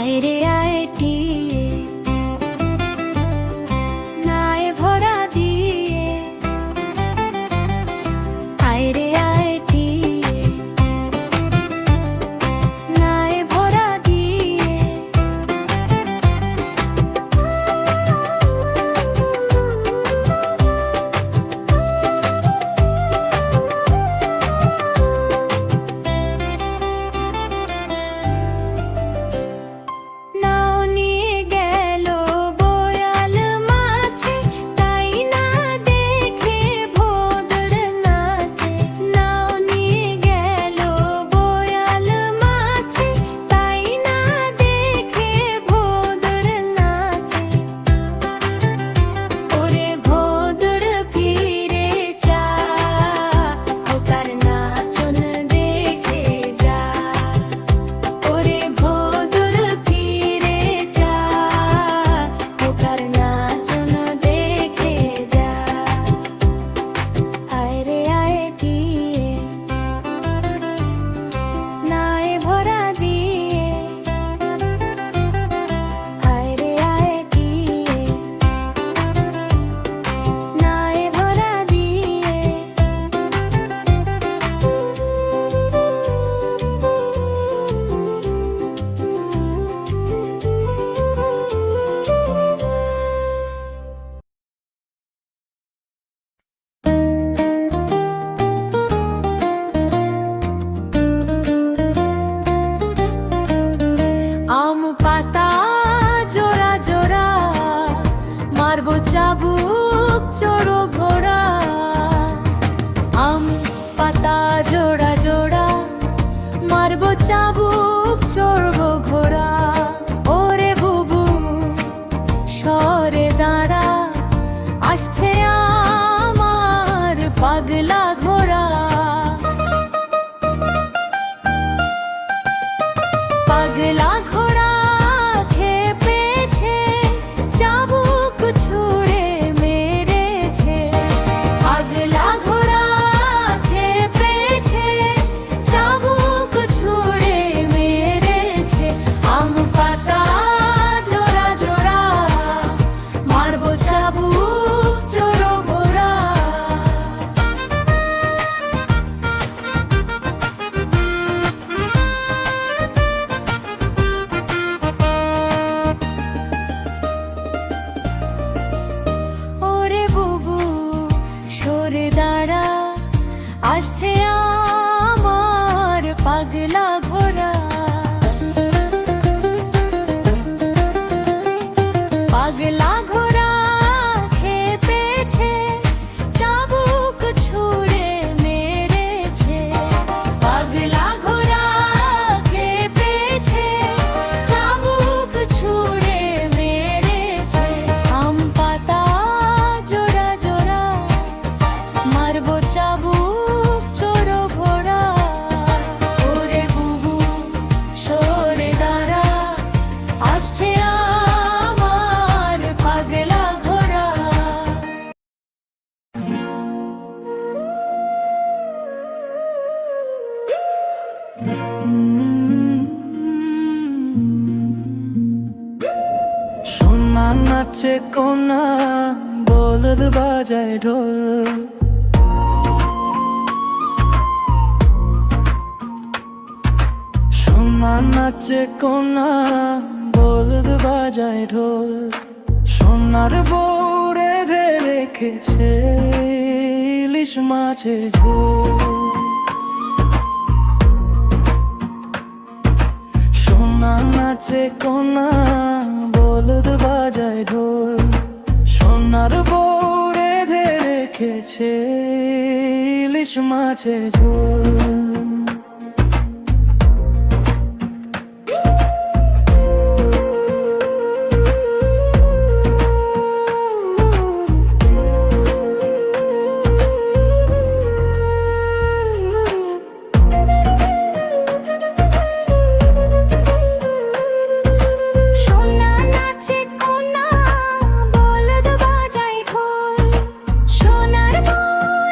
আয় রে আয় টিয়ে নায় ভরা দিয়ে আয় রে আয় টিয়ে নায় ভরা দিয়ে নাও নিয়ে গেল বয়াল মাছে তাই না দেখে ভোদর নাচে নাও নিয়ে গেল বয়াল মাছে তাই না দেখে ভোদর নাচে ওরে ভোদর ফিরে যা খোকার নাচন দেখে যা ওরে ভোদর ফিরে যা খোকার নাচন দেখে যা আয় রে আয় টিয়ে নায় ভরা দিয়ে আয় রে আয় টিয়ে নায় ভরা দিয়ে আম পাতা জোড়া জোড়া মারবো চাবুক চড়ো ঘোড়া আম পাতা জোড়া জোড়া মারবো চাবুক চড়বো ঘোড়া ওরে বুবু সরে দাঁড়া আসছে আমার পাগলা ঘোড়া পাগলা ঘোড়া খেপেছে চাবুক ছুঁড়ে মেরেছে পাগলা ঘোড়া খেপেছে চাবুক ছুঁড়ে মেরেছে আম পাতা জোড়া জোড়া মারবো চাবুক চড়ো ঘোড়া ওরে বুবু সরে দাঁড়া আসছে আমার পাগলা ঘোড়া পাগলা ঘোড়া খেপেছে চাবুক ছুঁড়ে মেরেছে পাগলা ঘোড়া খেপেছে চাবুক ছুঁড়ে মেরেছে আম পাতা জোড়া জোড়া মারবো চাবুক চড়ো ঘোড়া ওরে বুবু সরে দাঁড়া আসছে আমার পাগলা ঘোড়া সোনা নাচে কোনা বলদ বাজায় ঢোল সোনা নাচে কোনা বলদ বাজায় ঢোল সোনার বউ রেঁধে রেখেছে ইলিশ মাছের ঝোল সোনা নাচে কোনা বলদ বাজায় ঢোল সোনার বউ রেঁধে রেখেছে ইলিশ মাছের ঝোল সোনা নাচে কোনা বলদ বাজায় ঢোল সোনার বউ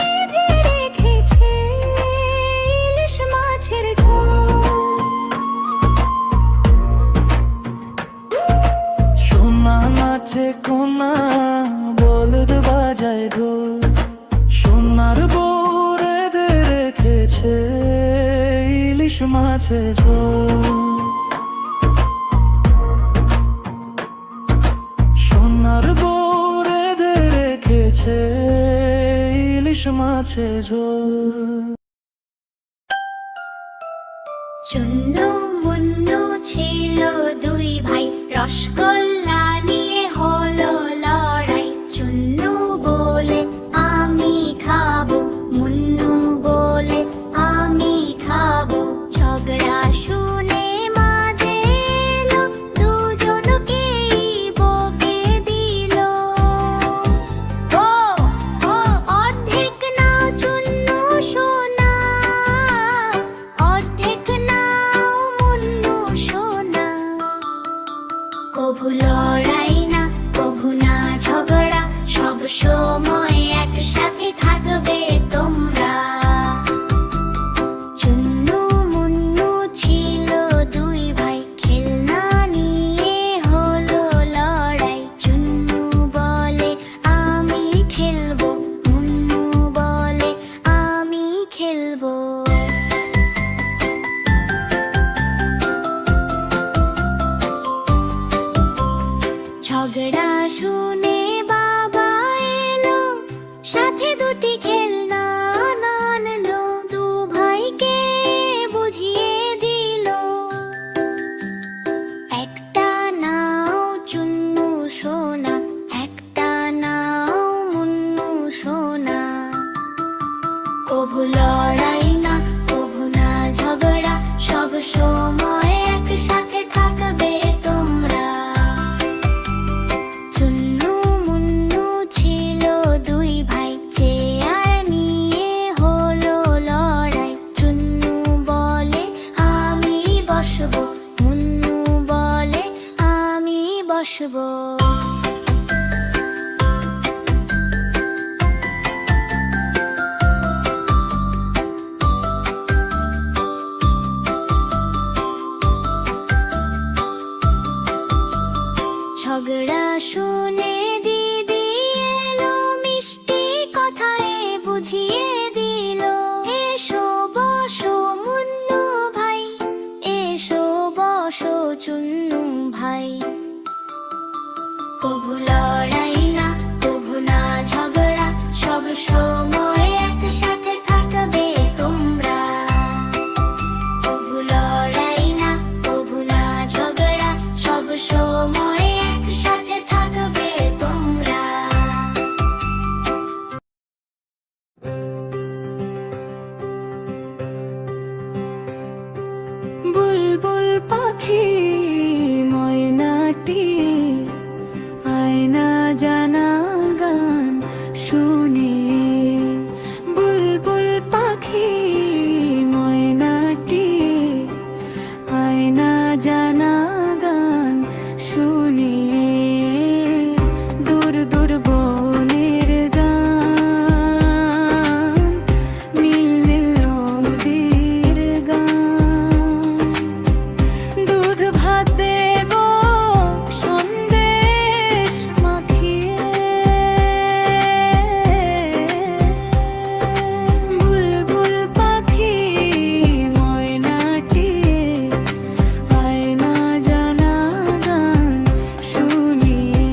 রেঁধে রেখেছে নাচে কোনা, বলদ বাজায় ঢোল। সোনার বউ রেঁধে রেখেছে ইলিশ মাছের ঝোল। সোনার বউ রেঁধে রেখেছে ইলিশ মাছের ঝোল। চুন্নু মুন্নু ছিল দুই ভাই, রসগোল্লা নিয়ে হলো লড়াই। চুন্নু বলে আমি খাবো, মুন্নু বলে আমি খাবো। ঝগড়া শুনে মাঝে এলো, দুজনকেই বকে দিল। ও ও অর্ধেক নাও চুন্নু সোনা, অর্ধেক নাও মুন্নু সোনা। কভু লড়াই না, কভু না ঝগড়া, সব সময় একসাথে থাকবে তোমরা। চুন্নু মুন্নু ছিল দুই ভাই, খেলনা নিয়ে হলো লড়াই। চুন্নু বলে আমি খেলবো, মুন্নু বলে আমি খেলবো। ঝগড়া শুনে বাবা এলো, সাথে দুটি খেলনা আনলো। দু ভাইকে বুঝিয়ে দিল, একটা নাও চুন্নু সোনা, একটা নাও মুন্নু সোনা। কভু লড়াই না, কভু না ঝগড়া, সব সময় একসাথে থাকবে তোমরা। চুন্নু মুন্নু ছিল দুই ভাই, চেয়ার নিয়ে হলো লড়াই। চুন্নু বলে আমি বসবো, মুন্নু বলে আমি বসবো। ঝগড়া শুনে দিদি এলো, মিষ্টি কথায় বুঝিয়ে দিল। এসো বসো মুন্নু ভাই, এসো বসো চুন্নু ভাই। কভু লড়াই না, কভু না ঝগড়া, সব সময় একসাথে থাকবে তোমরা। কভু লড়াই না, কভু না ঝগড়া, সব সময় একসাথে থাকবে তোমরা। বুলবুল পাখি ময়নাটি, আয়না জানা গান শুনি। বুলবুল পাখি ময়নাটি, আয়না জানা গান শুনি। দূর দূর বনের গান, নীল নীল নদীর গান। দুধ ভাত দেব সন্দেশ মাখিয়ে, বুলবুল পাখি ময়নাটি, আয়না জানা গান শুনিয়ে।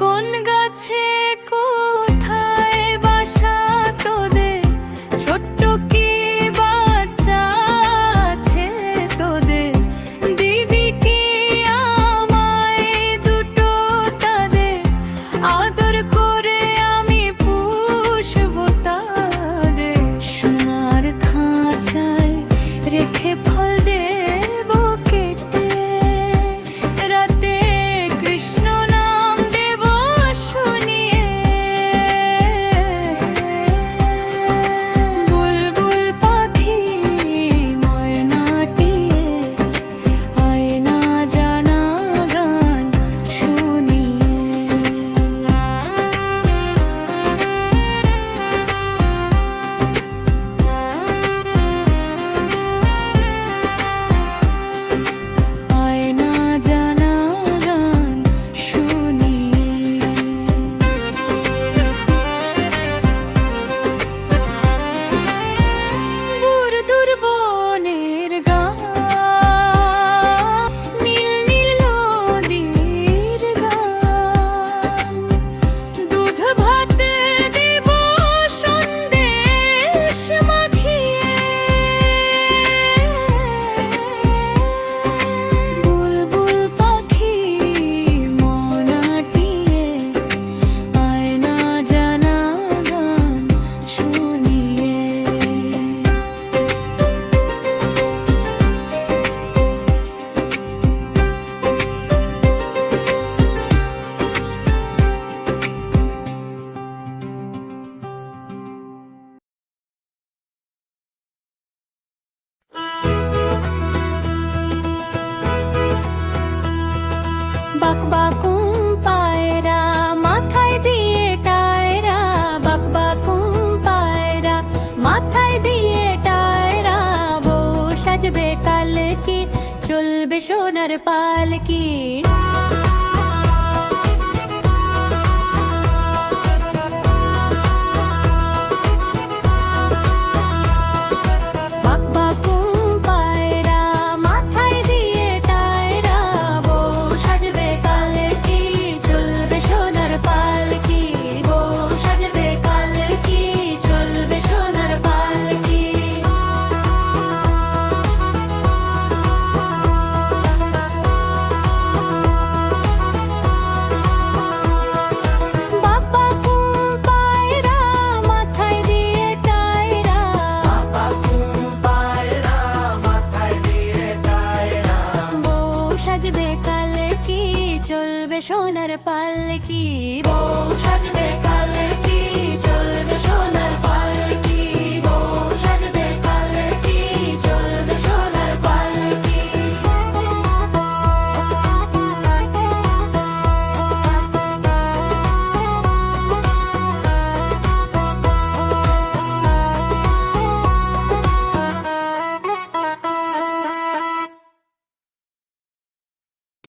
কোন গাছে কোথায় বাসা তোদের, ছোট্ট কি বাচ্চা আছে তোদের? দিবি কি আমায় দুটো তাদের, আদর করে আমি পুষবো তাদের। সোনার খাঁচায় রেখে ফল দেব কেটে, রাতে কৃষ্ণ নাম দেব শুনি। সোনার পালকি সোনার পালকি বউ সাজবে